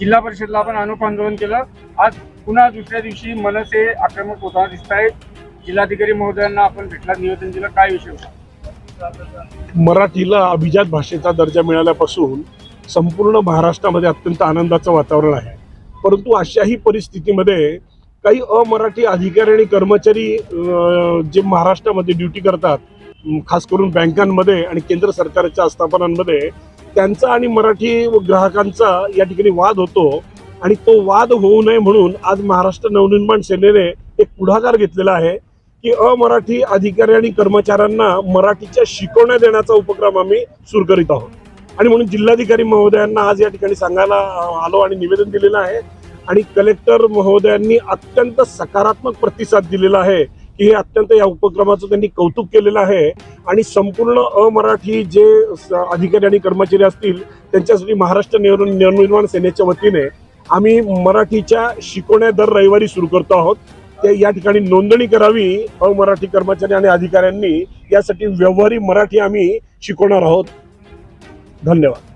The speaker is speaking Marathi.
जिल्हा परिषदला आपण अनुप आंदोलन केलं। आज पुन्हा दुसऱ्या दिवशी मनसे आक्रमक होताना दिसत आहेत। जिल्हाधिकारी महोदयांना आपण भेटला, निवेदन दिलं, काय विषय होता? मराठीला अभिजात भाषेचा दर्जा मिळाल्यापासून संपूर्ण महाराष्ट्रामध्ये अत्यंत आनंदाचं वातावरण आहे। परंतु अशाही परिस्थितीमध्ये काही अमराठी अधिकारी आणि कर्मचारी जे महाराष्ट्रामध्ये ड्युटी करतात, खास करून बँकांमध्ये आणि केंद्र सरकारच्या आस्थापनांमध्ये, त्यांचा आणि मराठी ग्राहकांचा या ठिकाणी वाद होतो आणि तो वाद होऊ नये म्हणून आज महाराष्ट्र नवनिर्माण सेनेने एक पुढाकार घेतलेला आहे की अमराठी अधिकारी आणि कर्मचाऱ्यांना मराठीच्या शिकवण्या देण्याचा उपक्रम आम्ही सुरू करीत आहोत। आणि म्हणून जिल्हाधिकारी महोदयांना आज या ठिकाणी सांगायला आलो आणि निवेदन दिलेलं आहे आणि कलेक्टर महोदयांनी अत्यंत सकारात्मक प्रतिसाद दिलेला आहे की हे अत्यंत या उपक्रमाचं त्यांनी कौतुक केलेलं आहे आणि संपूर्ण अमराठी जे अधिकारी आणि कर्मचारी असतील त्यांच्यासाठी महाराष्ट्र नवनिर्माण सेनेच्या वतीने आम्ही मराठीच्या शिकवण्या दर रविवारी सुरू करतो आहोत। ते या ठिकाणी नोंदणी करावी अमराठी कर्मचारी आणि अधिकाऱ्यांनी, यासाठी व्यवहारी मराठी आम्ही शिकवणार आहोत। धन्यवाद।